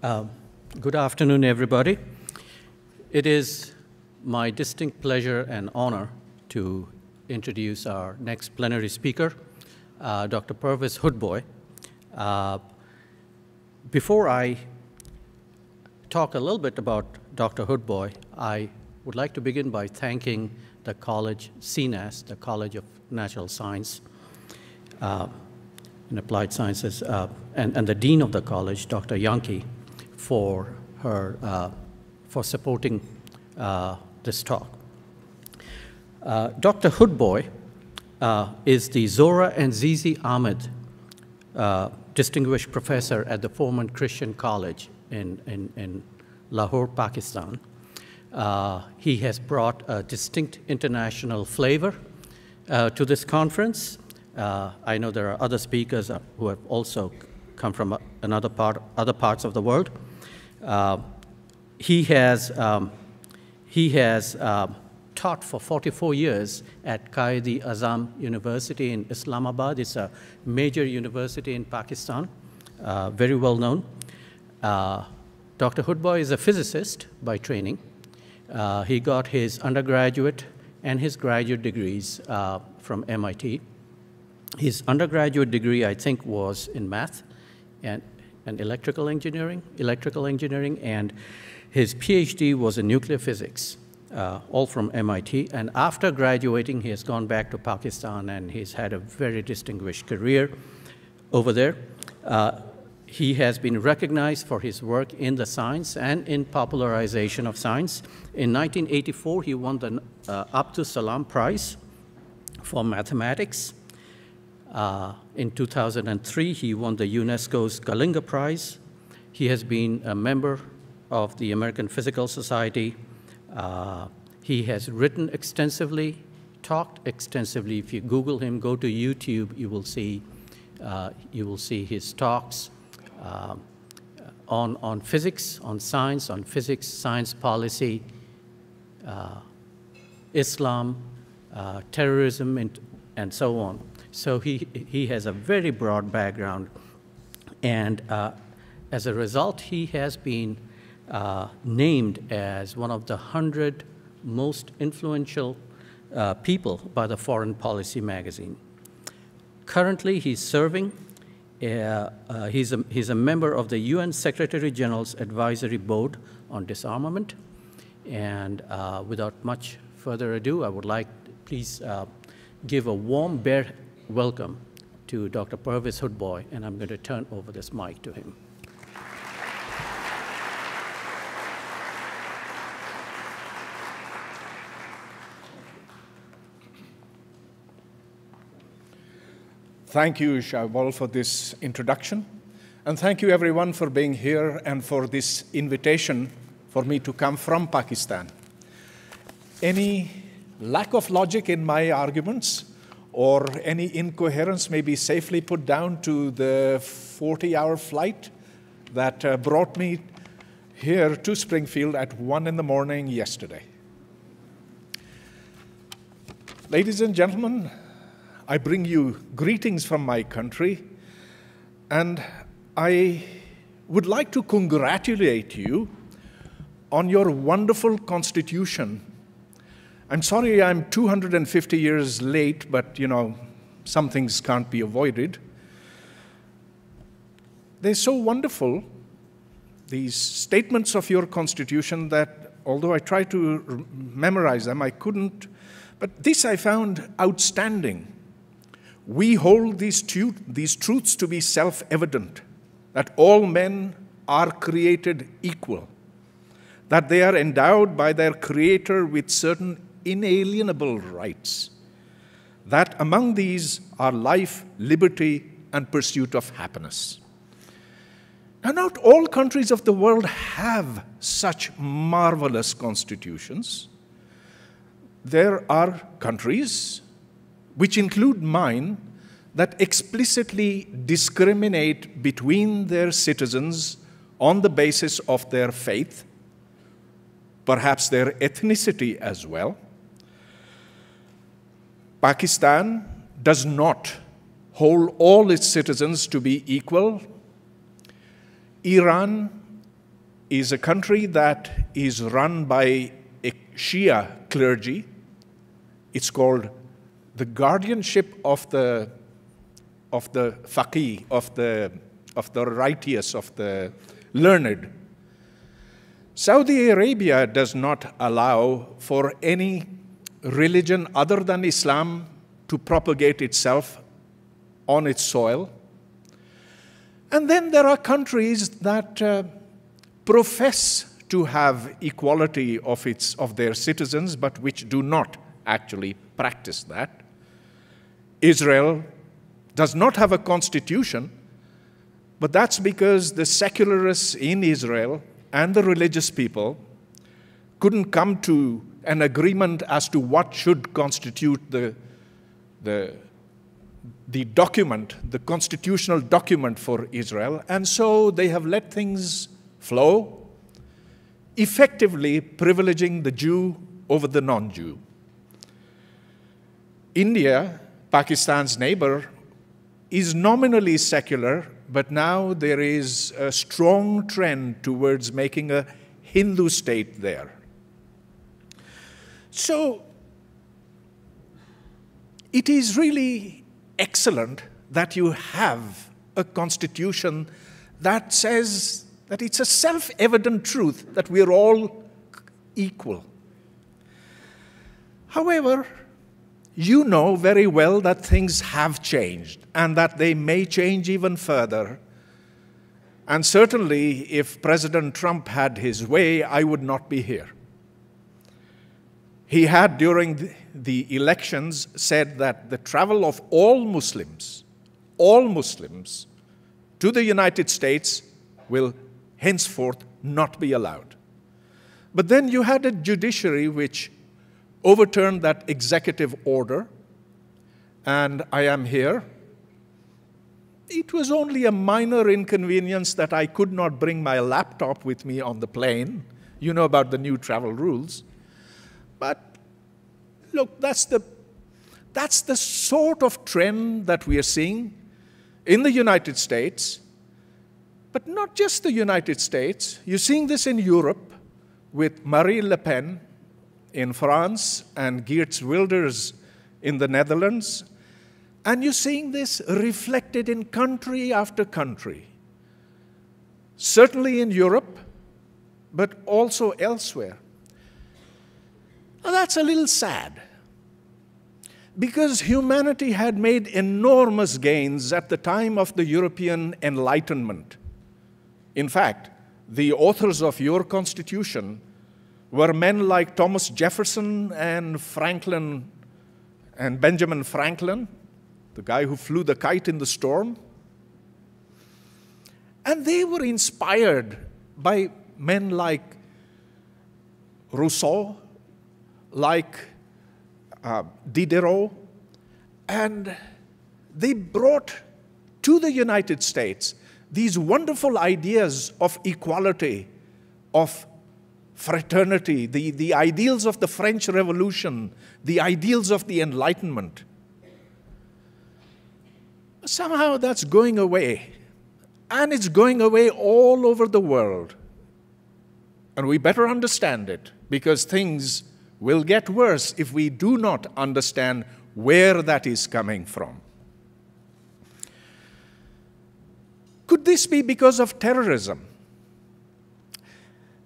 Uh, Good afternoon, everybody. It is my distinct pleasure and honor to introduce our next plenary speaker, Dr. Pervez Hoodbhoy. Before I talk a little bit about Dr. Hoodbhoy, I would like to begin by thanking the college, CNAS, the College of Natural Science and Applied Sciences, and the dean of the college, Dr. Yankee, for supporting this talk. Dr. Hoodbhoy is the Zora and Zizi Ahmed Distinguished Professor at the Foreman Christian College in Lahore, Pakistan. He has brought a distinct international flavor to this conference. I know there are other speakers who have also come from other parts of the world. He has taught for 44 years at Quaid-e-Azam University in Islamabad. It's a major university in Pakistan, very well known. Dr. Hoodbhoy is a physicist by training. He got his undergraduate and his graduate degrees from MIT. His undergraduate degree, I think, was in math and electrical engineering, and his PhD was in nuclear physics, all from MIT. And after graduating, he has gone back to Pakistan, and he's had a very distinguished career over there. He has been recognized for his work in the science and in popularization of science. In 1984, he won the Abdus Salam Prize for mathematics. In 2003, he won the UNESCO's Kalinga Prize. He has been a member of the American Physical Society. He has written extensively, talked extensively. If you Google him, go to YouTube, you will see his talks on physics, on physics, science policy, Islam, terrorism, and so on. So he has a very broad background, and as a result, he has been named as one of the 100 most influential people by the Foreign Policy magazine. Currently, he's serving. He's a member of the UN Secretary General's Advisory Board on Disarmament. And without much further ado, I would like to please give a warm welcome to Dr. Pervez Hoodbhoy, and I'm going to turn over this mic to him. Thank you, Shahbal, for this introduction. And thank you, everyone, for being here and for this invitation for me to come from Pakistan. Any lack of logic in my arguments or any incoherence may be safely put down to the 40-hour flight that brought me here to Springfield at 1 in the morning yesterday. Ladies and gentlemen, I bring you greetings from my country, and I would like to congratulate you on your wonderful constitution. I'm sorry I'm 250 years late, but, you know, some things can't be avoided. They're so wonderful, these statements of your constitution, that although I tried to memorize them, I couldn't. But this I found outstanding. We hold these truths to be self-evident, that all men are created equal, that they are endowed by their Creator with certain inalienable rights, that among these are life, liberty, and pursuit of happiness. Now, not all countries of the world have such marvelous constitutions. There are countries, which include mine, that explicitly discriminate between their citizens on the basis of their faith, perhaps their ethnicity as well. Pakistan does not hold all its citizens to be equal. Iran is a country that is run by a Shia clergy. It's called the guardianship of the faqih, of the righteous, of the learned. Saudi Arabia does not allow for any religion other than Islam to propagate itself on its soil. And then there are countries that profess to have equality of their citizens, but which do not actually practice that. Israel does not have a constitution, but that's because the secularists in Israel and the religious people couldn't come to an agreement as to what should constitute the document, the constitutional document for Israel, and so they have let things flow, effectively privileging the Jew over the non-Jew. India, Pakistan's neighbor, is nominally secular, but now there is a strong trend towards making a Hindu state there. So it is really excellent that you have a constitution that says that it's a self-evident truth that we're all equal. However, you know very well that things have changed and that they may change even further. And certainly, if President Trump had his way, I would not be here. He had, during the elections, said that the travel of all Muslims to the United States will henceforth not be allowed. But then you had a judiciary which overturned that executive order, and I am here. It was only a minor inconvenience that I could not bring my laptop with me on the plane. You know about the new travel rules. But look, that's the sort of trend that we are seeing in the United States, but not just the United States. You're seeing this in Europe with Marine Le Pen in France and Geert Wilders in the Netherlands. And you're seeing this reflected in country after country, certainly in Europe, but also elsewhere. Now, that's a little sad, because humanity had made enormous gains at the time of the European Enlightenment. In fact, the authors of your Constitution were men like Thomas Jefferson and Benjamin Franklin, the guy who flew the kite in the storm. And they were inspired by men like Rousseau, like Diderot, and they brought to the United States these wonderful ideas of equality, of fraternity, the ideals of the French Revolution, the ideals of the Enlightenment. Somehow that's going away, and it's going away all over the world. And we better understand it, because things will get worse if we do not understand where that is coming from. Could this be because of terrorism?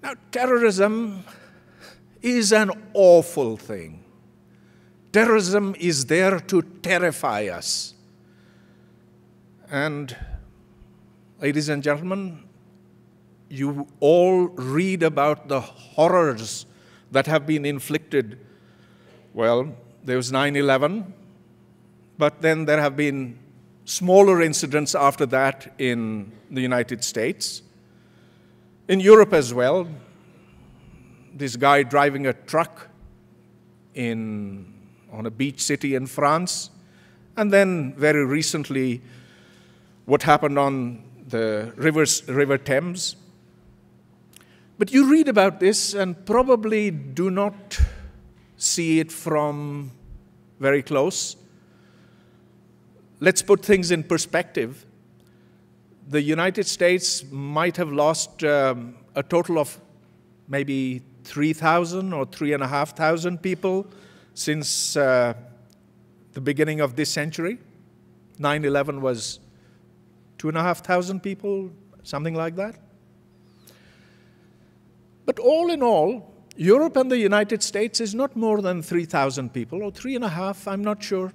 Now, terrorism is an awful thing. Terrorism is there to terrify us. And, ladies and gentlemen, you all read about the horrors that have been inflicted. Well, there was 9/11, but then there have been smaller incidents after that in the United States. In Europe as well, this guy driving a truck on a beach city in France, and then very recently what happened on the River Thames. But you read about this and probably do not see it from very close. Let's put things in perspective. The United States might have lost a total of maybe 3,000 or 3,500 people since the beginning of this century. 9/11 was 2,500 people, something like that. But all in all, Europe and the United States is not more than 3,000 people, or 3.5, I'm not sure.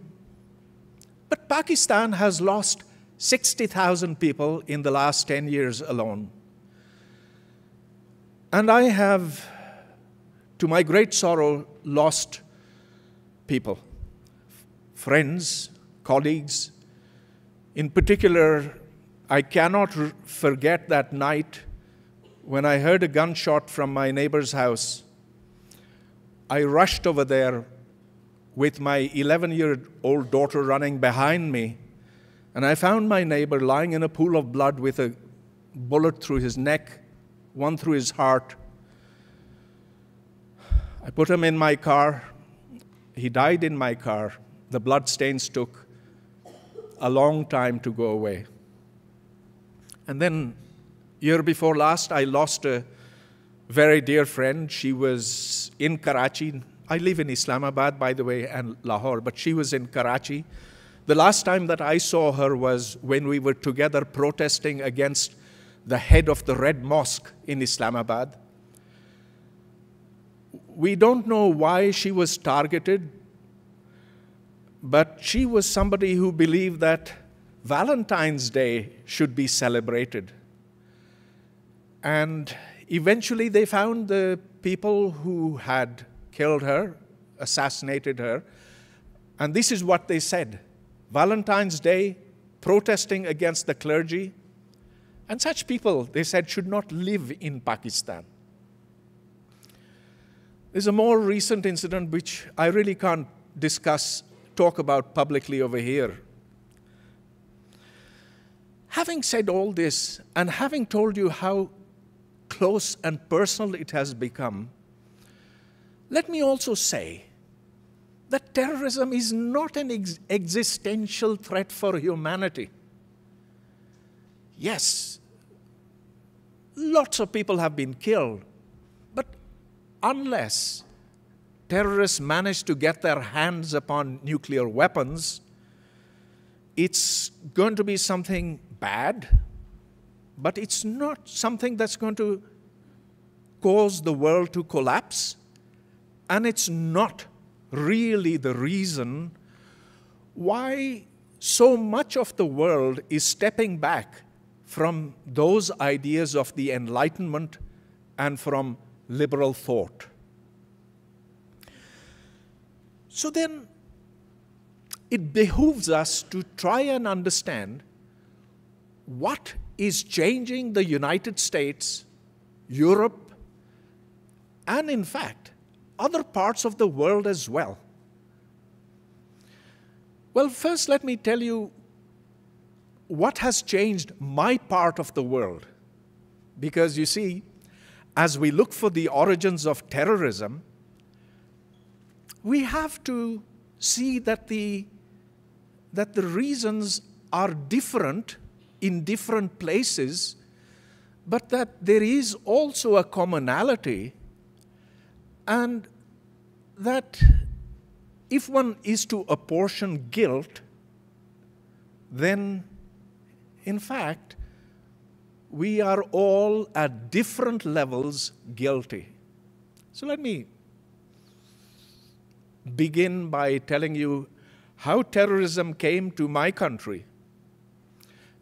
But Pakistan has lost 60,000 people in the last 10 years alone. And I have, to my great sorrow, lost people, friends, colleagues. In particular, I cannot forget that night when I heard a gunshot from my neighbor's house. I rushed over there with my 11-year-old daughter running behind me, and I found my neighbor lying in a pool of blood with a bullet through his neck, one through his heart. I put him in my car. He died in my car. The blood stains took a long time to go away. And then, year before last, I lost a very dear friend. She was in Karachi. I live in Islamabad, by the way, and Lahore, but she was in Karachi. The last time that I saw her was when we were together protesting against the head of the Red Mosque in Islamabad. We don't know why she was targeted, but she was somebody who believed that Valentine's Day should be celebrated. And eventually they found the people who had killed her, assassinated her, and this is what they said: Valentine's Day, protesting against the clergy, and such people, they said, should not live in Pakistan. There's a more recent incident which I really can't talk about publicly over here. Having said all this, and having told you how close and personal it has become, let me also say that terrorism is not an existential threat for humanity. Yes, lots of people have been killed, but unless terrorists manage to get their hands upon nuclear weapons, it's going to be something bad, but it's not something that's going to cause the world to collapse. And it's not really the reason why so much of the world is stepping back from those ideas of the Enlightenment and from liberal thought. So then, it behooves us to try and understand what is changing the United States, Europe, and in fact, other parts of the world as well. Well, first let me tell you what has changed my part of the world. Because you see, as we look for the origins of terrorism, we have to see that the reasons are different in different places, but that there is also a commonality, and that if one is to apportion guilt, then in fact we are all at different levels guilty. So let me begin by telling you how terrorism came to my country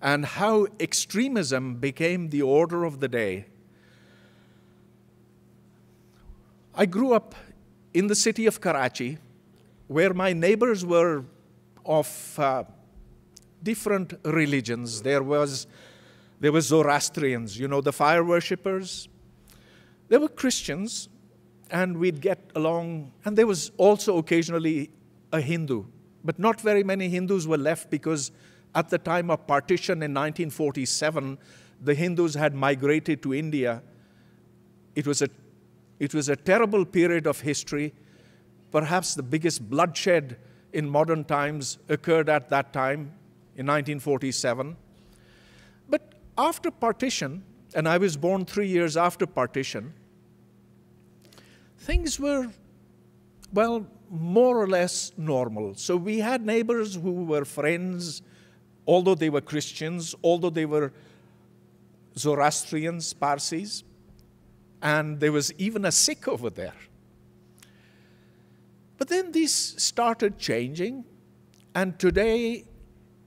and how extremism became the order of the day. I grew up in the city of Karachi, where my neighbors were of different religions. There were Zoroastrians, you know, the fire worshippers. There were Christians, and we'd get along. And there was also occasionally a Hindu. But not very many Hindus were left, because at the time of partition in 1947, the Hindus had migrated to India. It was a terrible period of history. Perhaps the biggest bloodshed in modern times occurred at that time, in 1947. But after partition, and I was born 3 years after partition, things were, well, more or less normal. So we had neighbors who were friends, although they were Christians, although they were Zoroastrians, Parsis, and there was even a Sikh over there. But then this started changing, and today,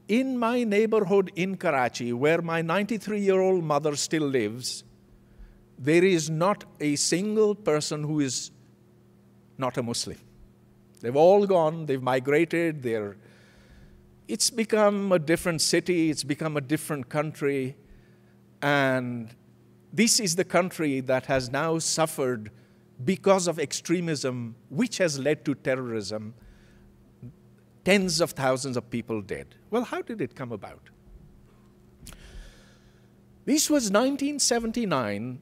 in my neighborhood in Karachi, where my 93-year-old mother still lives, there is not a single person who is not a Muslim. They've all gone, they've migrated, it's become a different city, it's become a different country, and this is the country that has now suffered because of extremism, which has led to terrorism, tens of thousands of people dead. Well, how did it come about? This was 1979,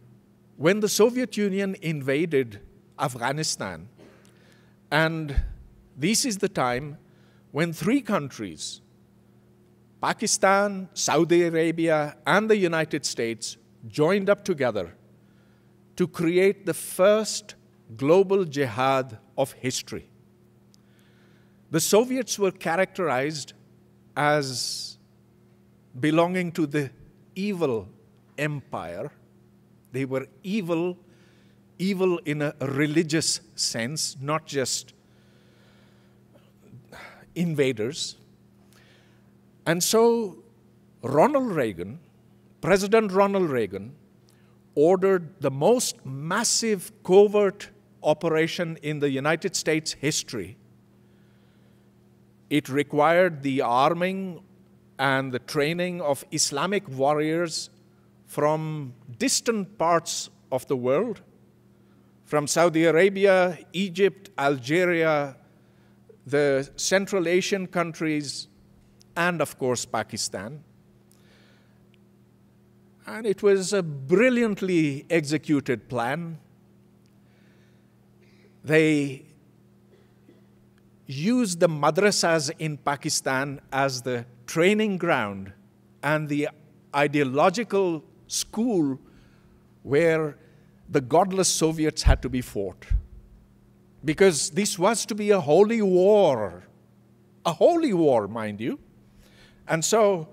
when the Soviet Union invaded Afghanistan. And this is the time when 3 countries, Pakistan, Saudi Arabia, and the United States, joined up together to create the first global jihad of history. The Soviets were characterized as belonging to the evil empire. They were evil in a religious sense, not just invaders. And so President Ronald Reagan, ordered the most massive covert operation in the United States history. It required the arming and the training of Islamic warriors from distant parts of the world, from Saudi Arabia, Egypt, Algeria, the Central Asian countries, and of course Pakistan. And it was a brilliantly executed plan. They used the madrasas in Pakistan as the training ground and the ideological school where the godless Soviets had to be fought. Because this was to be a holy war, mind you. And so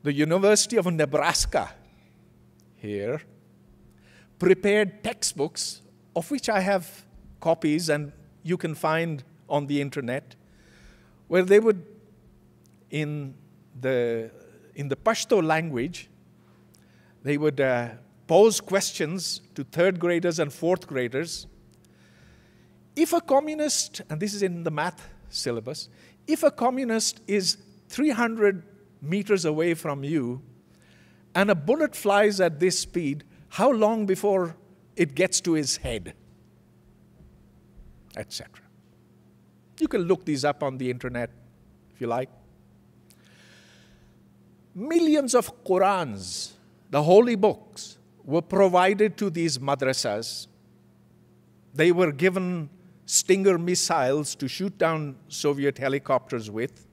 the University of Nebraska here prepared textbooks, of which I have copies and you can find on the internet, where they would, in the Pashto language, they would pose questions to 3rd graders and 4th graders. If a communist, and this is in the math syllabus, if a communist is 300 meters away from you, and a bullet flies at this speed, how long before it gets to his head? Etc. You can look these up on the internet if you like. Millions of Qurans, the holy books, were provided to these madrasas. They were given Stinger missiles to shoot down Soviet helicopters with.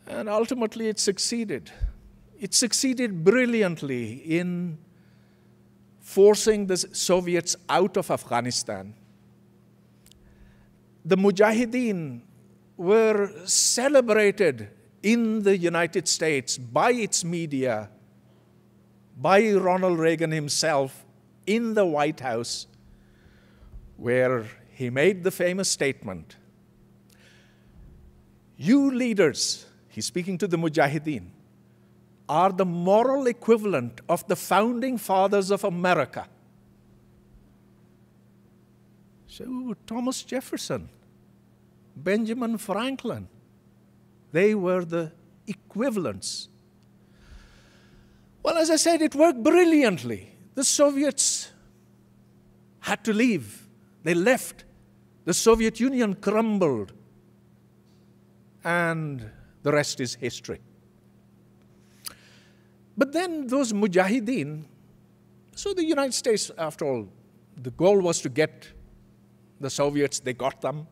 And ultimately it succeeded. It succeeded brilliantly in forcing the Soviets out of Afghanistan. The Mujahideen were celebrated in the United States by its media, by Ronald Reagan himself in the White House, where he made the famous statement, "You leaders," he's speaking to the Mujahideen, "are the moral equivalent of the founding fathers of America." So Thomas Jefferson, Benjamin Franklin, they were the equivalents. Well, as I said, it worked brilliantly. The Soviets had to leave. They left. The Soviet Union crumbled. And the rest is history. But then those Mujahideen, so the United States, after all, the goal was to get the Soviets, they got them.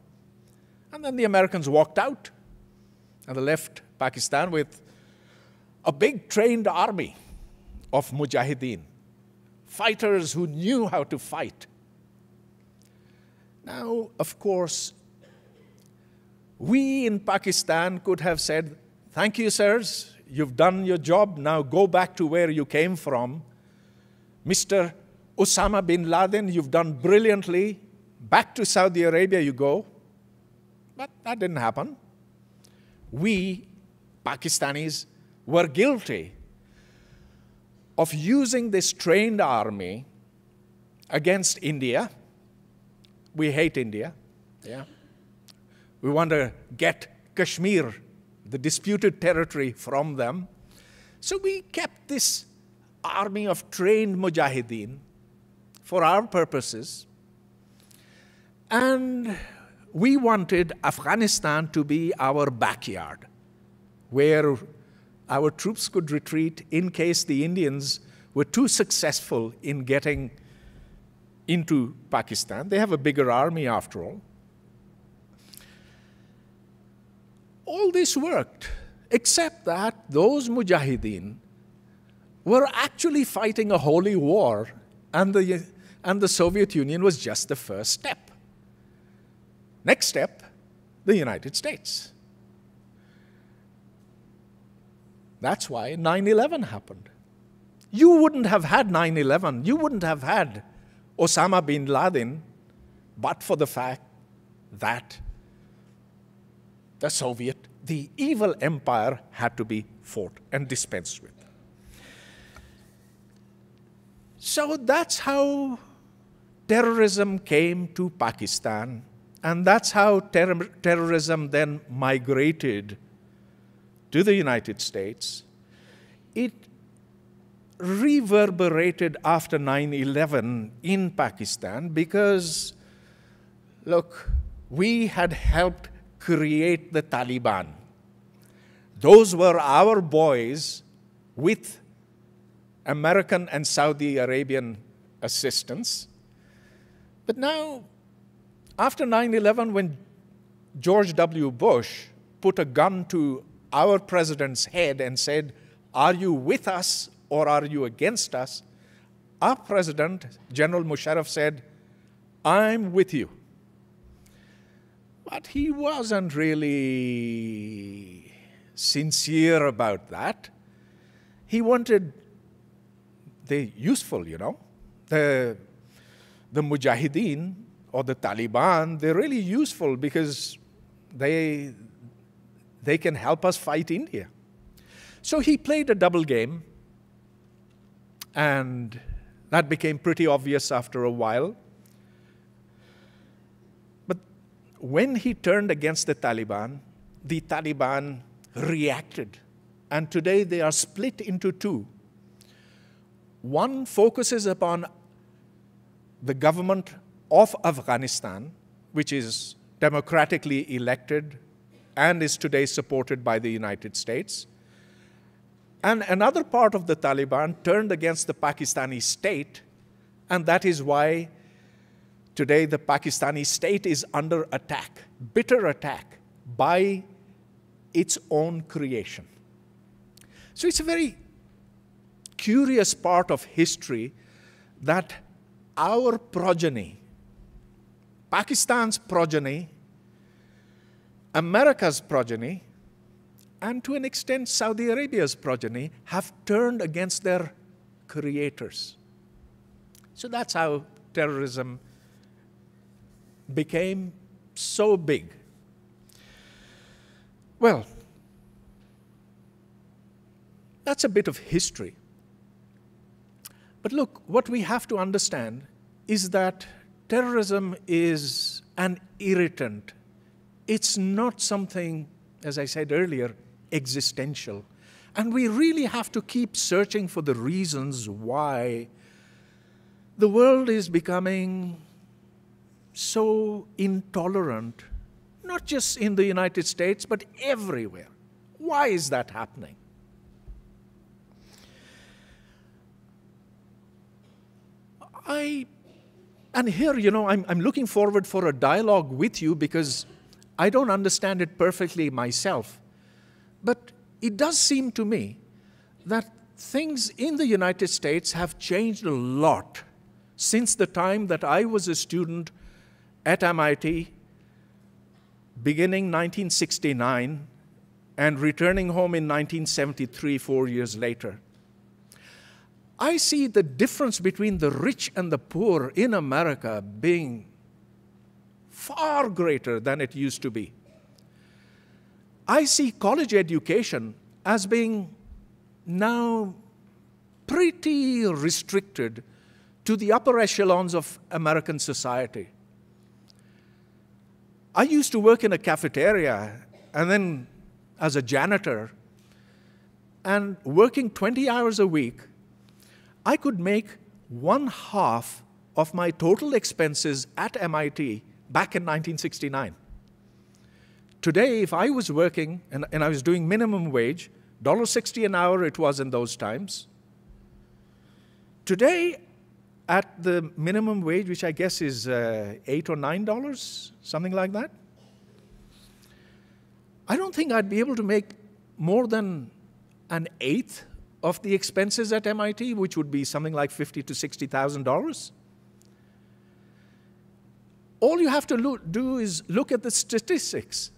And then the Americans walked out, and they left Pakistan with a big trained army of mujahideen, fighters who knew how to fight. Now, of course, we in Pakistan could have said, thank you, sirs, you've done your job, now go back to where you came from. Mr. Osama bin Laden, you've done brilliantly, back to Saudi Arabia you go. But that didn't happen. We, Pakistanis, were guilty of using this trained army against India. We hate India, yeah. We want to get Kashmir, the disputed territory, from them. So we kept this army of trained mujahideen for our purposes. And we wanted Afghanistan to be our backyard, where our troops could retreat in case the Indians were too successful in getting into Pakistan. They have a bigger army after all. All this worked, except that those mujahideen were actually fighting a holy war, and the Soviet Union was just the first step. Next step, the United States. That's why 9/11 happened. You wouldn't have had 9/11, you wouldn't have had Osama bin Laden, but for the fact that the evil empire had to be fought and dispensed with. So that's how terrorism came to Pakistan, and that's how terrorism then migrated to the United States. It reverberated after 9/11 in Pakistan because, look, we had helped create the Taliban. Those were our boys with American and Saudi Arabian assistance. But now, after 9/11, when George W. Bush put a gun to our president's head and said, are you with us or are you against us? Our president, General Musharraf, said, I'm with you. But he wasn't really sincere about that. He wanted the useful, you know. The Mujahideen or the Taliban, they're really useful because they can help us fight India. So he played a double game, and that became pretty obvious after a while. But when he turned against the Taliban reacted. And today they are split into two. One focuses upon the government of Afghanistan, which is democratically elected and is today supported by the United States. And another part of the Taliban turned against the Pakistani state, and that is why today the Pakistani state is under attack, bitter attack, by its own creation. So it's a very curious part of history that our progeny, Pakistan's progeny, America's progeny, and to an extent Saudi Arabia's progeny, have turned against their creators. So that's how terrorism became so big. Well, that's a bit of history. But look, what we have to understand is that terrorism is an irritant. It's not something, as I said earlier, existential. And we really have to keep searching for the reasons why the world is becoming so intolerant, not just in the United States, but everywhere. Why is that happening? And here, you know, I'm looking forward for a dialogue with you because I don't understand it perfectly myself. But it does seem to me that things in the United States have changed a lot since the time that I was a student at MIT, beginning 1969 and returning home in 1973, 4 years later. I see the difference between the rich and the poor in America being far greater than it used to be. I see college education as being now pretty restricted to the upper echelons of American society. I used to work in a cafeteria and then as a janitor, and working 20 hours a week, I could make 1/2 of my total expenses at MIT back in 1969. Today, if I was working, and I was doing minimum wage, $1.60 an hour it was in those times. Today, at the minimum wage, which I guess is $8 or $9, something like that, I don't think I'd be able to make more than 1/8 of the expenses at MIT, which would be something like $50,000 to $60,000. All you have to do is look at the statistics.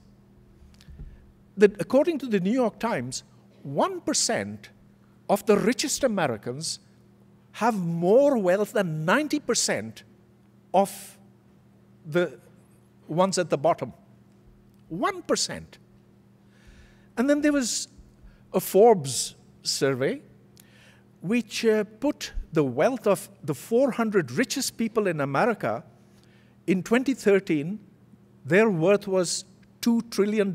According to the New York Times, 1% of the richest Americans have more wealth than 90% of the ones at the bottom. 1%. And then there was a Forbes survey which put the wealth of the 400 richest people in America. In 2013, their worth was $2 trillion.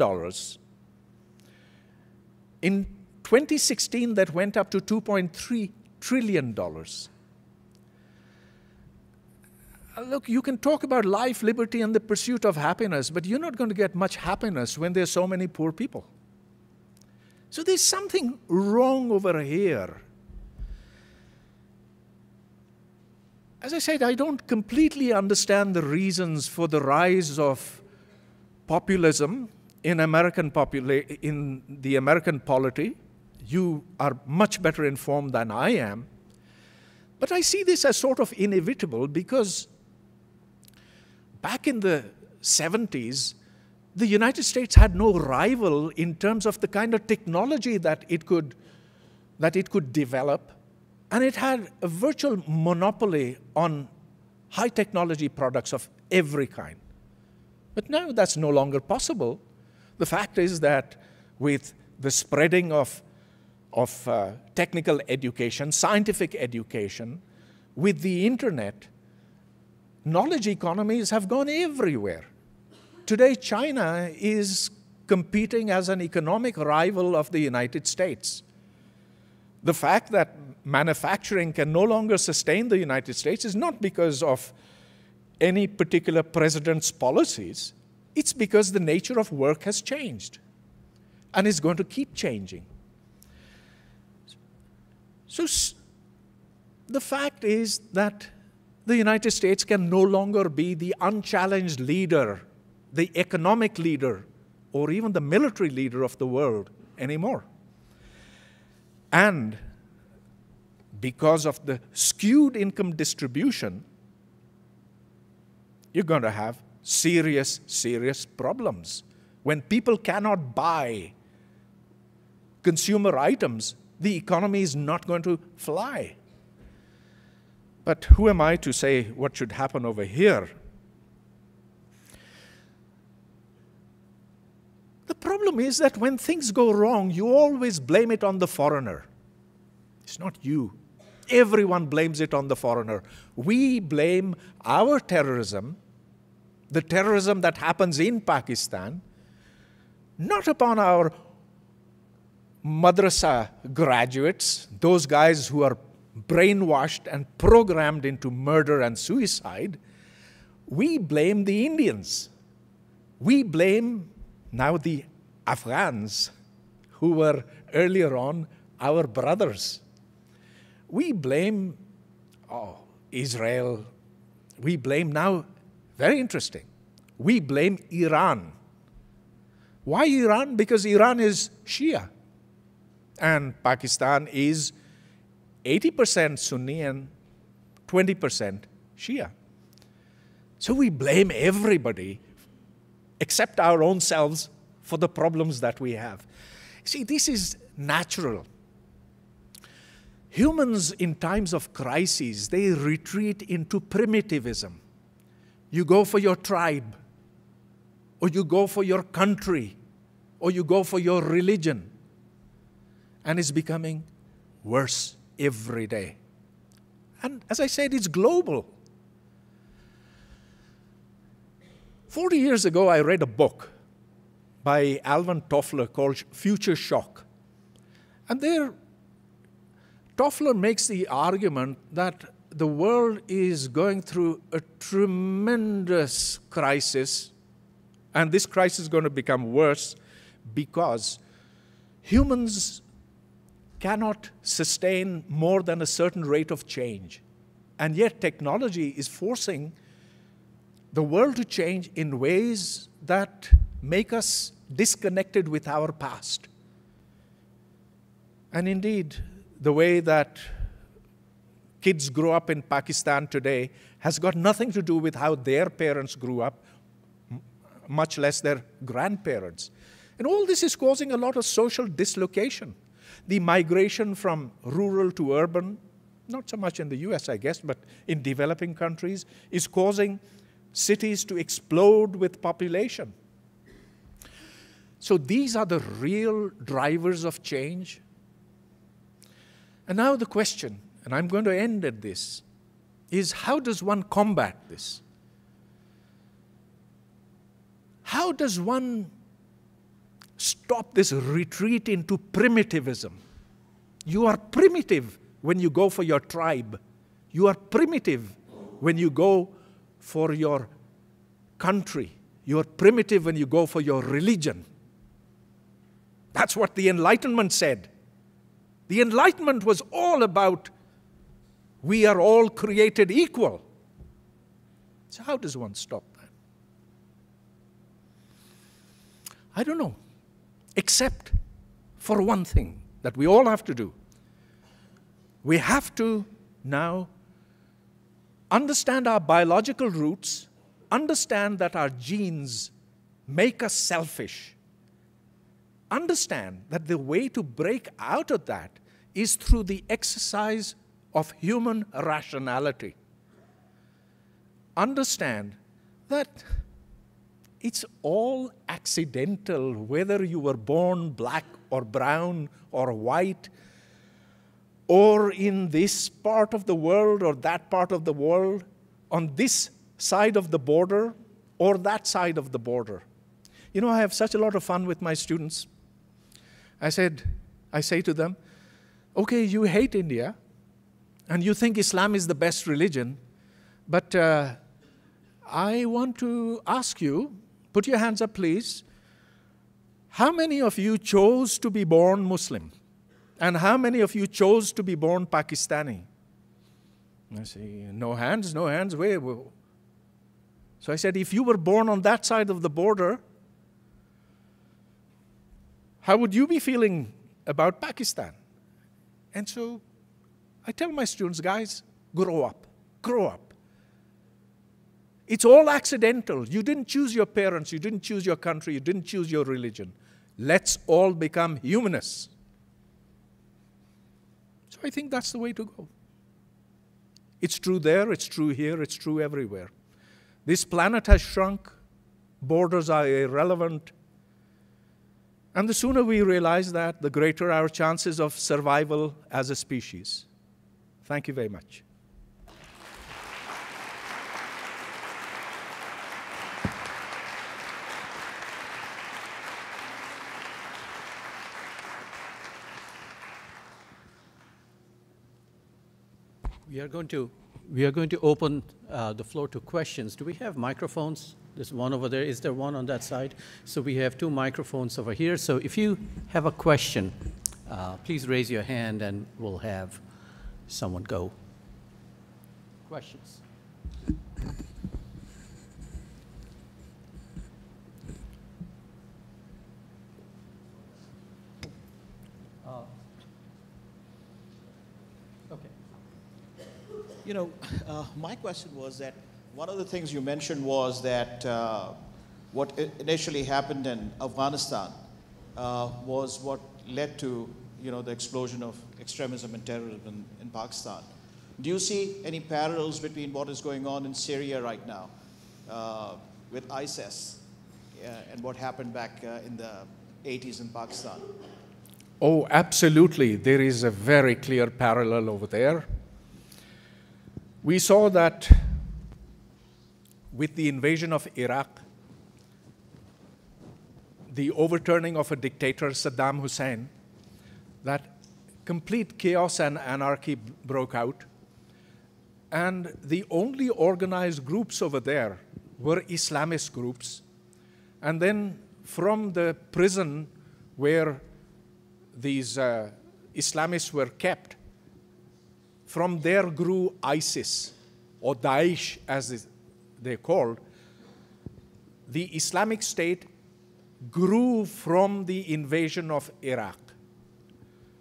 In 2016, that went up to $2.3 trillion. Look, you can talk about life, liberty, and the pursuit of happiness, but you're not going to get much happiness when there's so many poor people. So there's something wrong over here. As I said, I don't completely understand the reasons for the rise of populism in the American polity. You are much better informed than I am. But I see this as sort of inevitable because back in the 70s, the United States had no rival in terms of the kind of technology that it could develop, and it had a virtual monopoly on high technology products of every kind. But now that's no longer possible. The fact is that with the spreading of technical education, scientific education, with the internet, knowledge economies have gone everywhere. Today, China is competing as an economic rival of the United States. The fact that manufacturing can no longer sustain the United States is not because of any particular president's policies. It's because the nature of work has changed and is going to keep changing. So the fact is that the United States can no longer be the unchallenged leader, the economic leader, or even the military leader of the world anymore. And because of the skewed income distribution, you're going to have serious, serious problems. When people cannot buy consumer items, the economy is not going to fly. But who am I to say what should happen over here? The problem is that when things go wrong, you always blame it on the foreigner. It's not you. Everyone blames it on the foreigner. We blame our terrorism, the terrorism that happens in Pakistan, not upon our madrasa graduates, those guys who are brainwashed and programmed into murder and suicide. We blame the Indians. We blame now the Afghans, who were earlier on our brothers. We blame Israel. We blame now, very interesting, we blame Iran. Why Iran? Because Iran is Shia and Pakistan is 80% Sunni and 20% Shia. So we blame everybody except our own selves for the problems that we have. See, this is natural. Humans in times of crises, they retreat into primitivism. You go for your tribe, or you go for your country, or you go for your religion. And it's becoming worse every day. And as I said, it's global. 40 years ago, I read a book by Alvin Toffler called Future Shock. And there, Toffler makes the argument that the world is going through a tremendous crisis, and this crisis is going to become worse because humans cannot sustain more than a certain rate of change. And yet technology is forcing the world to change in ways that make us disconnected with our past. And indeed, the way that kids grow up in Pakistan today has got nothing to do with how their parents grew up, much less their grandparents. And all this is causing a lot of social dislocation. The migration from rural to urban, not so much in the US, I guess, but in developing countries, is causing cities to explode with population. So these are the real drivers of change. And now the question, and I'm going to end at this, is how does one combat this? How does one stop this retreat into primitivism? You are primitive when you go for your tribe. You are primitive when you go for your country. You are primitive when you go for your religion. That's what the Enlightenment said. The Enlightenment was all about we are all created equal. So how does one stop that? I don't know, except for one thing that we all have to do. We have to now understand our biological roots, understand that our genes make us selfish, understand that the way to break out of that is through the exercise of human rationality. Understand that it's all accidental, whether you were born black or brown or white, or in this part of the world or that part of the world, on this side of the border or that side of the border. You know, I have such a lot of fun with my students. I say to them, okay, you hate India, and you think Islam is the best religion, but I want to ask you, put your hands up, please. How many of you chose to be born Muslim? And how many of you chose to be born Pakistani? I say, no hands, no hands. Wait. So I said, if you were born on that side of the border, how would you be feeling about Pakistan? And so I tell my students, guys, grow up, grow up. It's all accidental. You didn't choose your parents, you didn't choose your country, you didn't choose your religion. Let's all become humanists. So I think that's the way to go. It's true there, it's true here, it's true everywhere. This planet has shrunk, borders are irrelevant, and the sooner we realize that, the greater our chances of survival as a species. Thank you very much. We are going to open the floor to questions. Do we have microphones? There's one over there. Is there one on that side? So we have two microphones over here. So if you have a question, please raise your hand and we'll have someone go. Questions? Okay. You know, my question was that one of the things you mentioned was that what initially happened in Afghanistan was what led to, you know, the explosion of extremism and terrorism in Pakistan. Do you see any parallels between what is going on in Syria right now with ISIS and what happened back in the 80s in Pakistan? Oh, absolutely. There is a very clear parallel over there. We saw that with the invasion of Iraq, the overturning of a dictator, Saddam Hussein, that complete chaos and anarchy broke out. And the only organized groups over there were Islamist groups. And then from the prison where these Islamists were kept, from there grew ISIS, or Daesh as they're called. The Islamic State grew from the invasion of Iraq,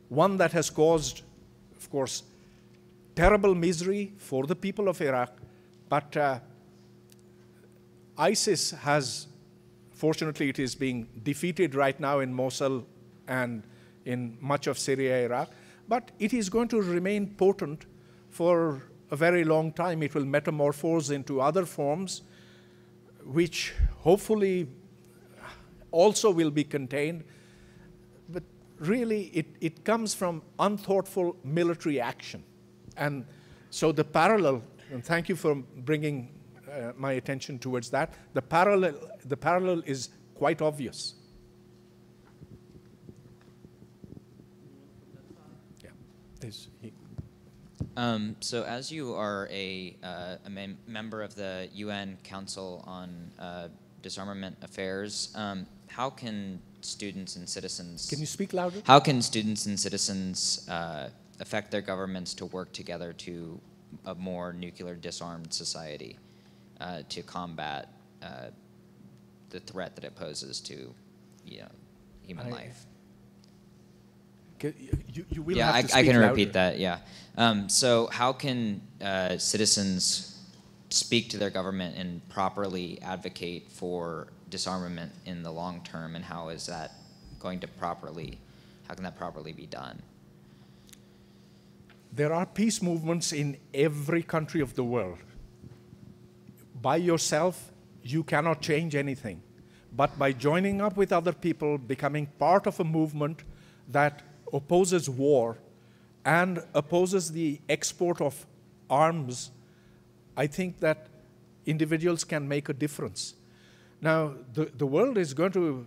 one that has caused, of course, terrible misery for the people of Iraq, but ISIS has, fortunately, it is being defeated right now in Mosul and in much of Syria, Iraq, but it is going to remain potent for a very long time. It will metamorphose into other forms, which hopefully also will be contained. But really, it comes from unthoughtful military action. And so the parallel, and thank you for bringing my attention towards that, the parallel is quite obvious. Yeah, so as you are a member of the UN Council on Disarmament Affairs, how can students and citizens... Can you speak louder? How can students and citizens affect their governments to work together to a more nuclear disarmed society to combat the threat that it poses to, you know, human life? You will yeah, have to speak I can louder. repeat that, yeah. So how can citizens speak to their government and properly advocate for disarmament in the long term, and how is that going to properly, how can that properly be done? There are peace movements in every country of the world. By yourself, you cannot change anything. But by joining up with other people, becoming part of a movement that opposes war and opposes the export of arms, I think that individuals can make a difference. Now, the world is going to,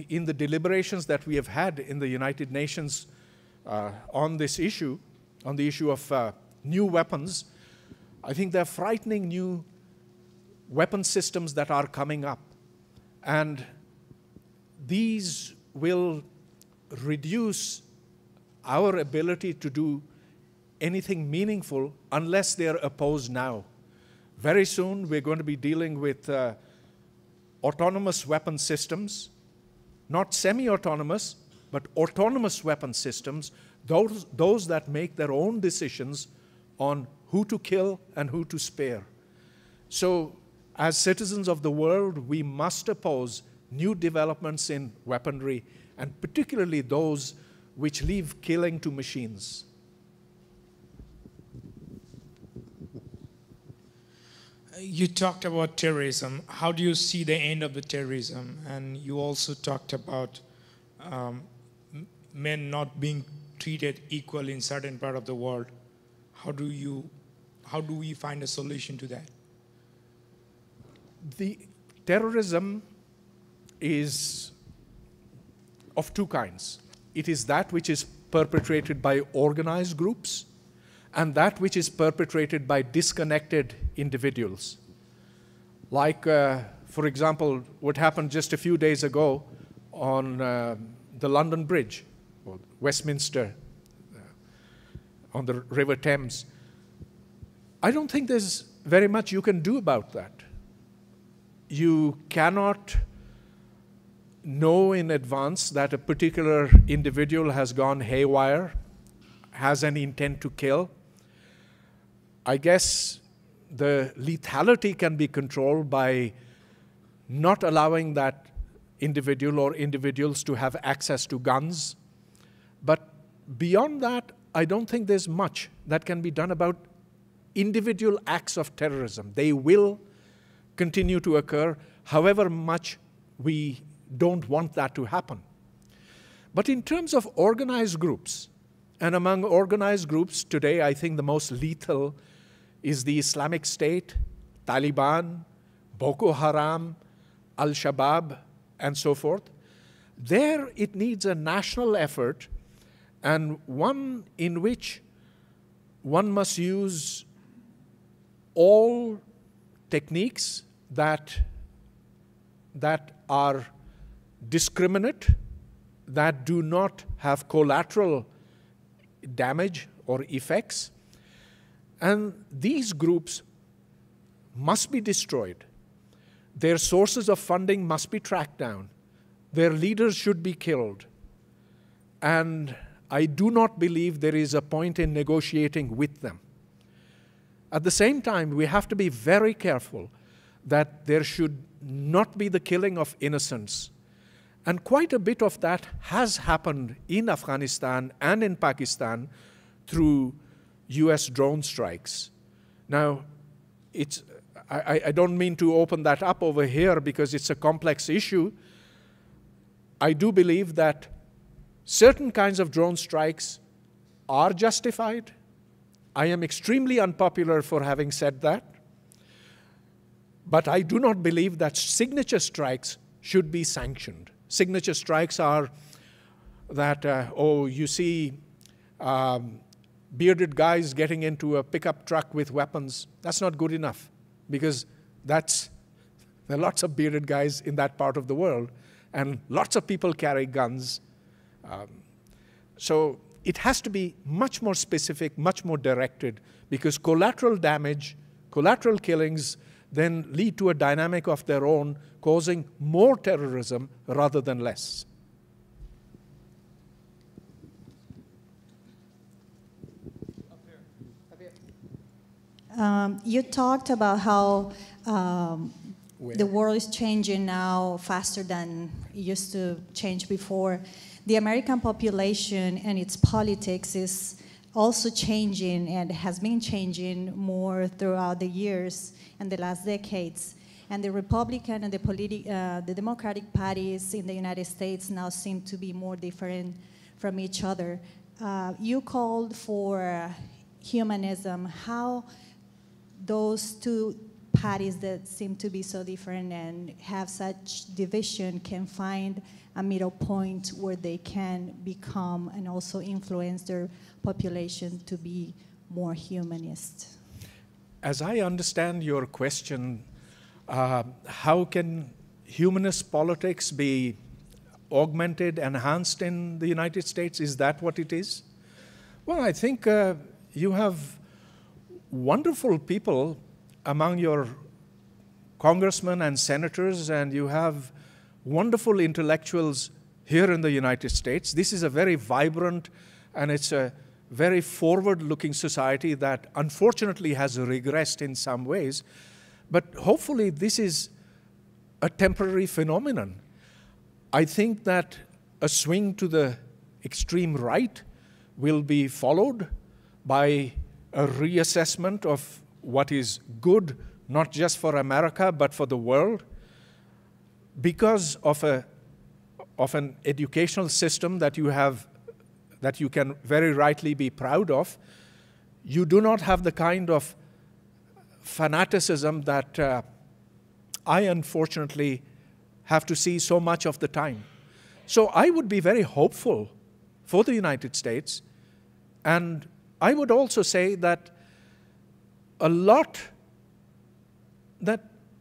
in the deliberations that we have had in the United Nations on this issue, on the issue of new weapons, I think there are frightening new weapon systems that are coming up. And these will reduce our ability to do anything meaningful unless they're opposed now. Very soon, we're going to be dealing with autonomous weapon systems, not semi-autonomous, but autonomous weapon systems, those that make their own decisions on who to kill and who to spare. So, as citizens of the world, we must oppose new developments in weaponry, and particularly those which leave killing to machines. You talked about terrorism. How do you see the end of the terrorism? And you also talked about men not being treated equally in certain part of the world. How do we find a solution to that? The terrorism is of two kinds. It is that which is perpetrated by organized groups and that which is perpetrated by disconnected individuals. Like, for example, what happened just a few days ago on the London Bridge, or Westminster, on the River Thames. I don't think there's very much you can do about that. You cannot know in advance that a particular individual has gone haywire, has an intent to kill. I guess the lethality can be controlled by not allowing that individual or individuals to have access to guns. But beyond that, I don't think there's much that can be done about individual acts of terrorism. They will continue to occur, however much we don't want that to happen. But in terms of organized groups, and among organized groups today, I think the most lethal is the Islamic State, Taliban, Boko Haram, Al-Shabaab, and so forth. There it needs a national effort, and one in which one must use all techniques that are discriminate, that do not have collateral damage or effects. And these groups must be destroyed. Their sources of funding must be tracked down. Their leaders should be killed. And I do not believe there is a point in negotiating with them. At the same time, we have to be very careful that there should not be the killing of innocents. And quite a bit of that has happened in Afghanistan and in Pakistan through US drone strikes. Now, I don't mean to open that up over here because it's a complex issue. I do believe that certain kinds of drone strikes are justified. I am extremely unpopular for having said that. But I do not believe that signature strikes should be sanctioned. Signature strikes are that, you see bearded guys getting into a pickup truck with weapons. That's not good enough, because there are lots of bearded guys in that part of the world, and lots of people carry guns. So it has to be much more specific, much more directed, because collateral damage, collateral killings then lead to a dynamic of their own, causing more terrorism rather than less. You talked about how the world is changing now faster than it used to change before. The American population and its politics is also changing and has been changing more throughout the years and the last decades. And the Republican and the Democratic parties in the United States now seem to be more different from each other. You called for humanism. How those two parties that seem to be so different and have such division can find a middle point where they can become and also influence their population to be more humanist? As I understand your question, how can humanist politics be augmented, enhanced in the United States? Is that what it is? Well, I think you have wonderful people among your congressmen and senators, and you have wonderful intellectuals here in the United States. This is a very vibrant and it's a very forward-looking society that unfortunately has regressed in some ways. But hopefully this is a temporary phenomenon. I think that a swing to the extreme right will be followed by a reassessment of what is good, not just for America, but for the world. Because of an educational system that you have, that you can very rightly be proud of, you do not have the kind of fanaticism that I unfortunately have to see so much of the time. So I would be very hopeful for the United States, and I would also say that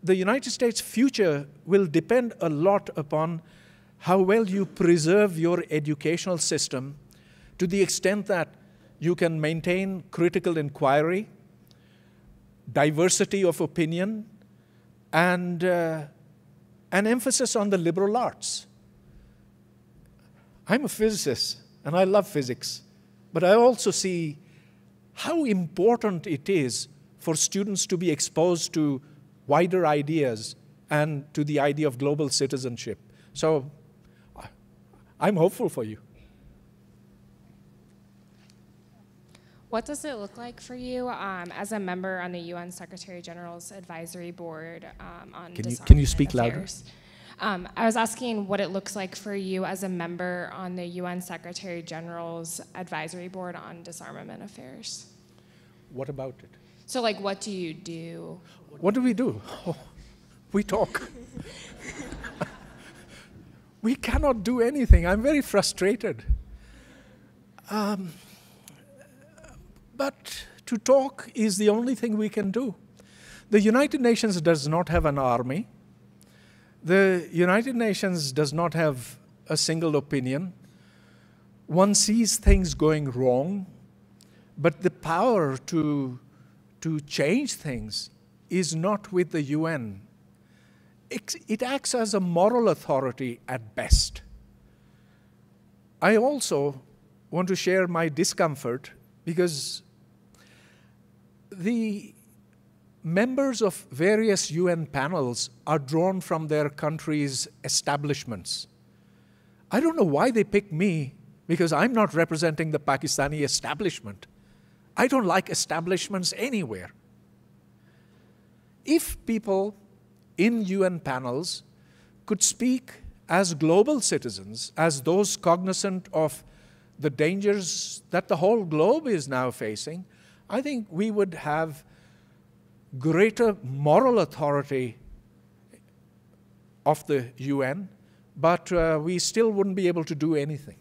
the United States' future will depend a lot upon how well you preserve your educational system to the extent that you can maintain critical inquiry, diversity of opinion, and an emphasis on the liberal arts. I'm a physicist, and I love physics, but I also see how important it is for students to be exposed to wider ideas and to the idea of global citizenship. So I'm hopeful for you. What does it look like for you as a member on the UN Secretary General's Advisory Board on Disarmament Can you speak Affairs? Louder? I was asking what it looks like for you as a member on the UN Secretary General's Advisory Board on Disarmament Affairs. What about it? So, like, what do you do? What do we do? Oh, we talk. We cannot do anything. I'm very frustrated. But to talk is the only thing we can do. The United Nations does not have an army. The United Nations does not have a single opinion. One sees things going wrong, but the power to change things is not with the UN. It acts as a moral authority at best. I also want to share my discomfort because the members of various UN panels are drawn from their country's establishments. I don't know why they pick me, because I'm not representing the Pakistani establishment. I don't like establishments anywhere. If people in UN panels could speak as global citizens, as those cognizant of the dangers that the whole globe is now facing, I think we would have greater moral authority of the UN, but we still wouldn't be able to do anything.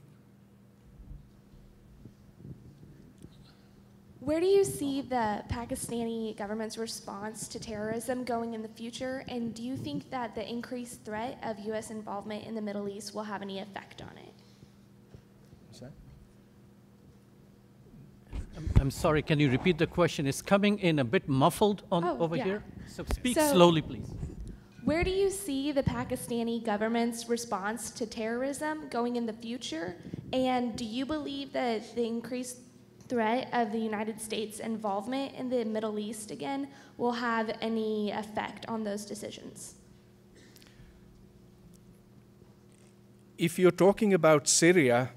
Where do you see the Pakistani government's response to terrorism going in the future? And do you think that the increased threat of U.S. involvement in the Middle East will have any effect on it? What's that? I'm sorry, can you repeat the question? It's coming in a bit muffled over yeah. here. So speak slowly, please. Where do you see the Pakistani government's response to terrorism going in the future? And do you believe that the increased threat of the United States' involvement in the Middle East again will have any effect on those decisions? If you're talking about Syria,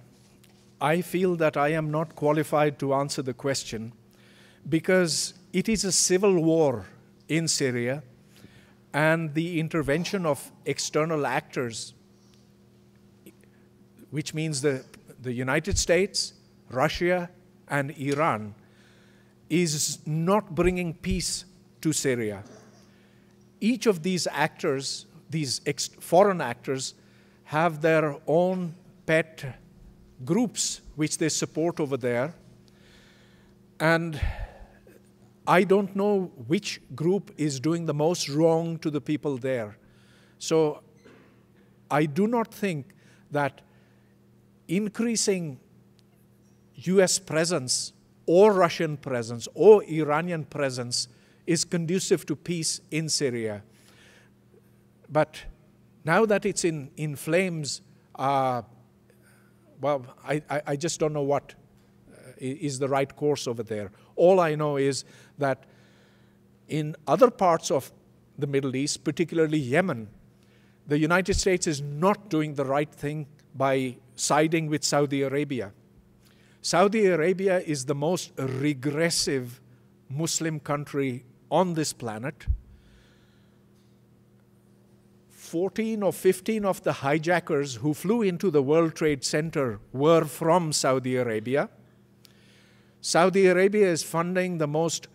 I feel that I am not qualified to answer the question because it is a civil war in Syria, and the intervention of external actors, which means the United States, Russia, and Iran, is not bringing peace to Syria. Each of these actors, these foreign actors, have their own pet groups which they support over there. And I don't know which group is doing the most wrong to the people there. So I do not think that increasing US presence or Russian presence or Iranian presence is conducive to peace in Syria. But now that it's in flames, well, I just don't know what is the right course over there. All I know is that in other parts of the Middle East, particularly Yemen, the United States is not doing the right thing by siding with Saudi Arabia. Saudi Arabia is the most regressive Muslim country on this planet. 14 or 15 of the hijackers who flew into the World Trade Center were from Saudi Arabia. Saudi Arabia is funding the most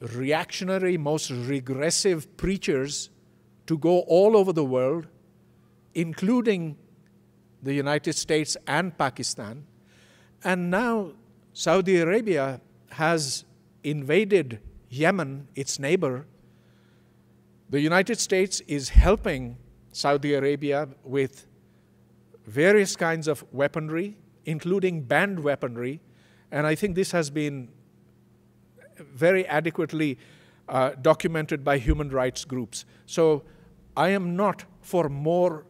reactionary, most regressive preachers to go all over the world, including the United States and Pakistan. And now Saudi Arabia has invaded Yemen, its neighbor. The United States is helping Saudi Arabia with various kinds of weaponry, including banned weaponry. And I think this has been very adequately documented by human rights groups. So I am not for more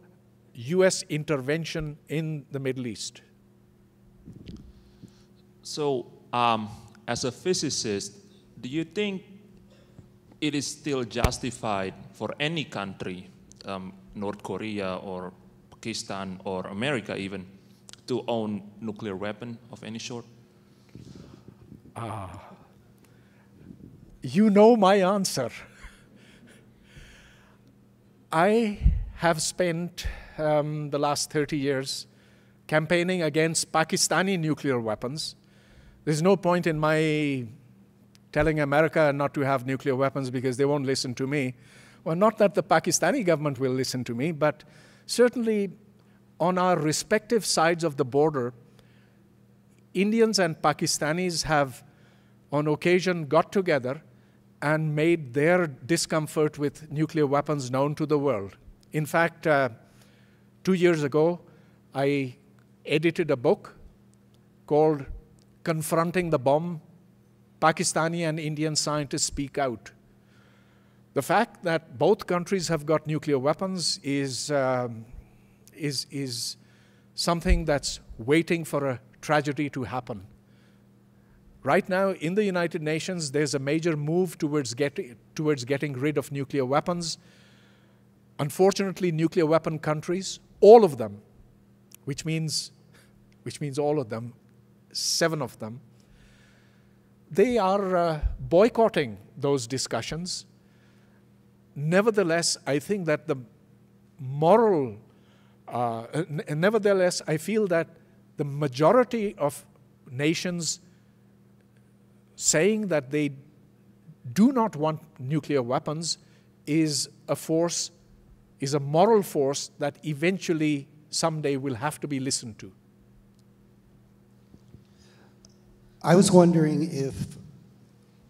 US intervention in the Middle East. So as a physicist, do you think it is still justified for any country, North Korea or Pakistan or America even, to own nuclear weapon of any sort? You know my answer. I have spent the last 30 years campaigning against Pakistani nuclear weapons. There's no point in my telling America not to have nuclear weapons because they won't listen to me. Well, not that the Pakistani government will listen to me, but certainly on our respective sides of the border, Indians and Pakistanis have on occasion got together and made their discomfort with nuclear weapons known to the world. In fact, 2 years ago, I edited a book called Confronting the Bomb, Pakistani and Indian Scientists Speak Out. The fact that both countries have got nuclear weapons is something that's waiting for a tragedy to happen. Right now, in the United Nations, there's a major move towards getting rid of nuclear weapons. Unfortunately, nuclear weapon countries, all of them, which means all of them, 7 of them, they are boycotting those discussions. Nevertheless, I think that nevertheless, I feel that the majority of nations saying that they do not want nuclear weapons is a moral force that eventually someday will have to be listened to. I was wondering if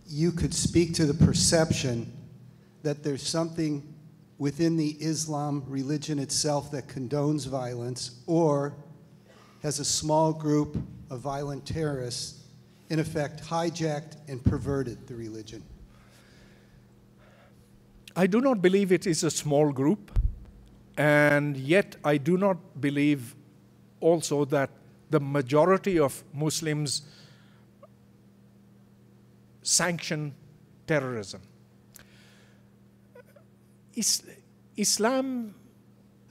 you could speak to the perception that there's something within the Islam religion itself that condones violence, or has a small group of violent terrorists in effect hijacked and perverted the religion? I do not believe it is a small group, and yet I do not believe also that the majority of Muslims sanction terrorism. Islam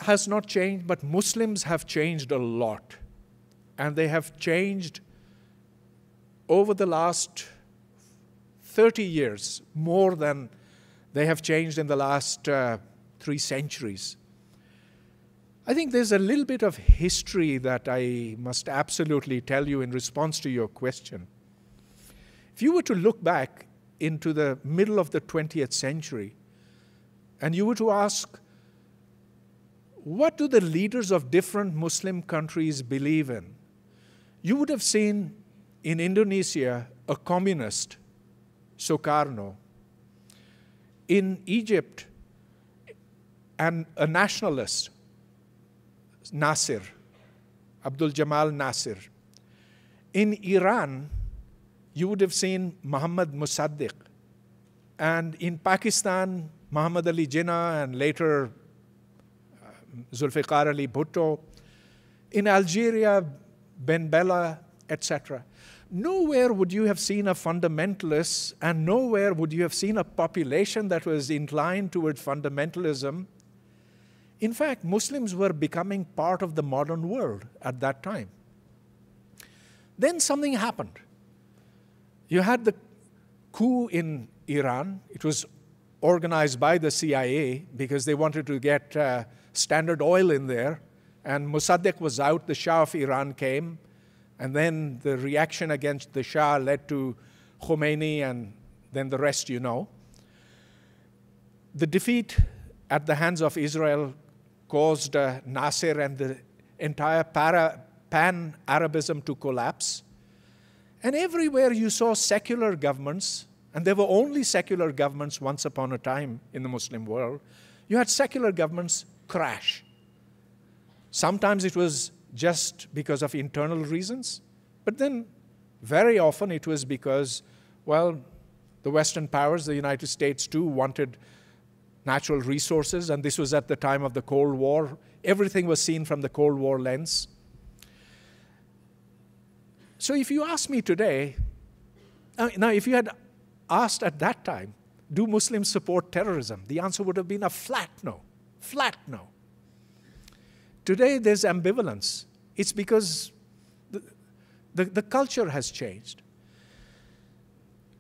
has not changed, but Muslims have changed a lot. And they have changed over the last 30 years more than they have changed in the last 3 centuries. I think there's a little bit of history that I must absolutely tell you in response to your question. If you were to look back into the middle of the 20th century, and you were to ask, what do the leaders of different Muslim countries believe in? You would have seen in Indonesia a communist, Sukarno. In Egypt, and a nationalist, Nasir, Abdul Jamal Nasir. In Iran, you would have seen Muhammad Mossadegh. And in Pakistan, Muhammad Ali Jinnah, and later Zulfikar Ali Bhutto. In Algeria, Ben Bella, etc. Nowhere would you have seen a fundamentalist, and nowhere would you have seen a population that was inclined towards fundamentalism. In fact, Muslims were becoming part of the modern world at that time. Then something happened. You had the coup in Iran. It was organized by the CIA because they wanted to get Standard Oil in there. And Mossadegh was out, the Shah of Iran came. And then the reaction against the Shah led to Khomeini, and then the rest you know. The defeat at the hands of Israel caused Nasser and the entire pan-Arabism to collapse. And everywhere you saw secular governments, and there were only secular governments once upon a time in the Muslim world, you had secular governments crash. Sometimes it was just because of internal reasons, but then very often it was because, well, the Western powers, the United States too, wanted natural resources, and this was at the time of the Cold War. Everything was seen from the Cold War lens. So if you ask me today, Now, if you had asked at that time, do Muslims support terrorism? The answer would have been a flat no. Flat no. Today, there's ambivalence. It's because the culture has changed.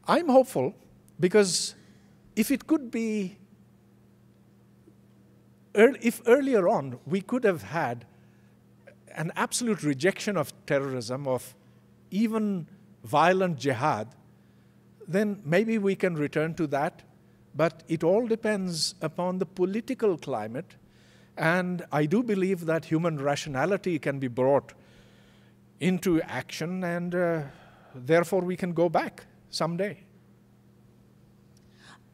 I'm hopeful because if it could be, if earlier on we could have had an absolute rejection of terrorism, of even violent jihad, then maybe we can return to that. But it all depends upon the political climate. And I do believe that human rationality can be brought into action, and therefore we can go back someday.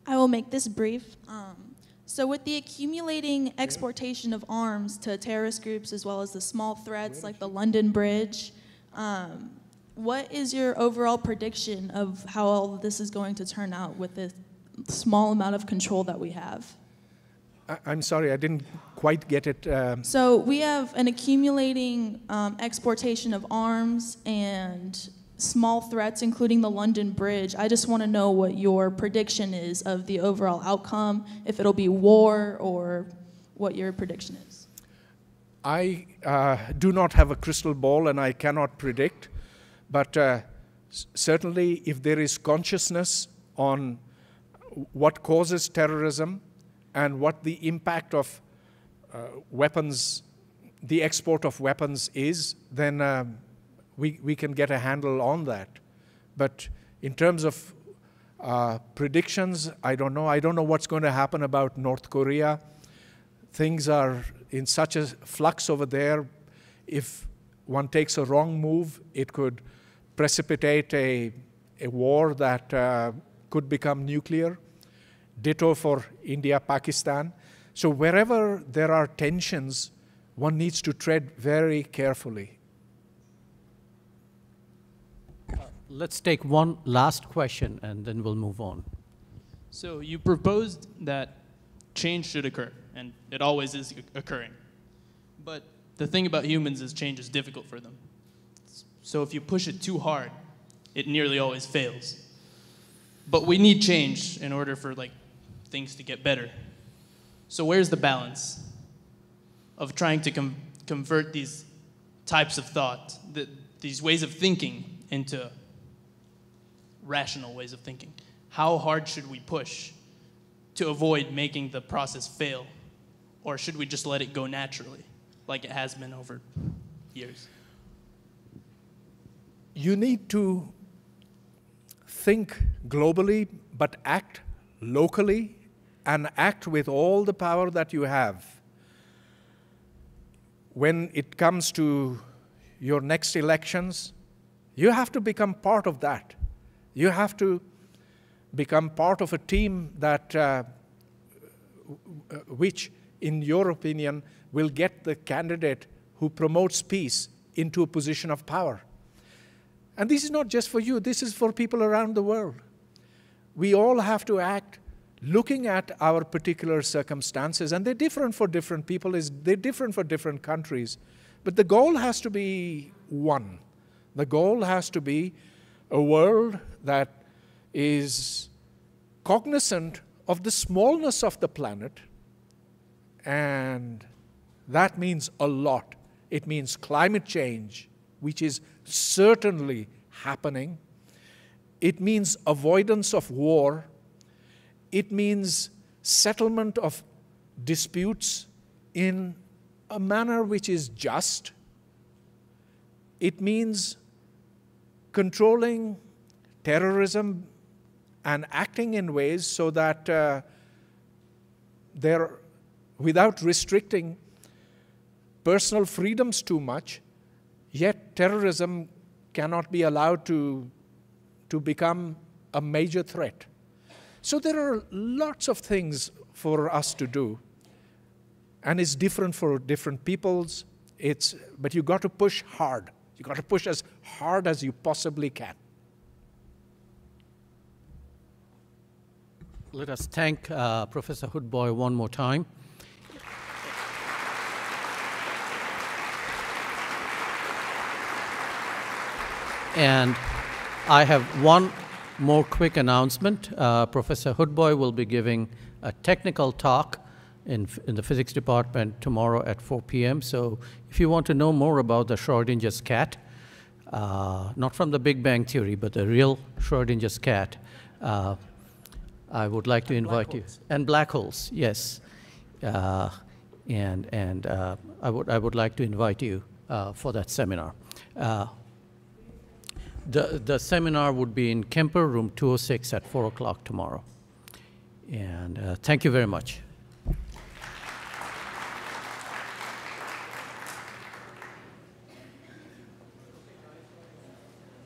I will make this brief. So with the accumulating exportation of arms to terrorist groups as well as the small threats like the London Bridge, what is your overall prediction of how all of this is going to turn out with the small amount of control that we have? I'm sorry, I didn't quite get it. So we have an accumulating exportation of arms and small threats, including the London Bridge. I just want to know what your prediction is of the overall outcome, if it'll be war or what your prediction is. I do not have a crystal ball and I cannot predict, but certainly if there is consciousness on what causes terrorism and what the impact of weapons, the export of weapons is, then we can get a handle on that. But in terms of predictions, I don't know. I don't know what's going to happen about North Korea. Things are in such a flux over there. If one takes a wrong move, it could precipitate a war that could become nuclear. Ditto for India, Pakistan. So wherever there are tensions, one needs to tread very carefully. Let's take one last question and then we'll move on. So you proposed that change should occur, and it always is occurring. But the thing about humans is change is difficult for them. So if you push it too hard, it nearly always fails. But we need change in order for things to get better. So where's the balance of trying to convert these types of thought, these ways of thinking, into rational ways of thinking? How hard should we push to avoid making the process fail? Or should we just let it go naturally, like it has been over years? You need to think globally, but act locally, and act with all the power that you have. When it comes to your next elections, you have to become part of that. You have to become part of a team that, which, in your opinion, will get the candidate who promotes peace into a position of power. And this is not just for you, this is for people around the world. We all have to act looking at our particular circumstances, and they're different for different people, they're different for different countries. But the goal has to be one. The goal has to be a world that is cognizant of the smallness of the planet, and that means a lot. It means climate change, which is certainly happening. It means avoidance of war. It means settlement of disputes in a manner which is just. It means controlling terrorism and acting in ways so that without restricting personal freedoms too much, yet terrorism cannot be allowed to become a major threat. So there are lots of things for us to do, and it's different for different peoples. But you got to push hard. You got to push as hard as you possibly can. Let us thank Professor Hoodbhoy one more time. And I have one more quick announcement. Professor Hoodbhoy will be giving a technical talk in the physics department tomorrow at 4 p.m. So if you want to know more about the Schrodinger's cat, not from the Big Bang Theory, but the real Schrodinger's cat, I would like to invite you. And black holes, yes. I would like to invite you for that seminar. The seminar would be in Kemper, room 206 at 4 o'clock tomorrow. And thank you very much.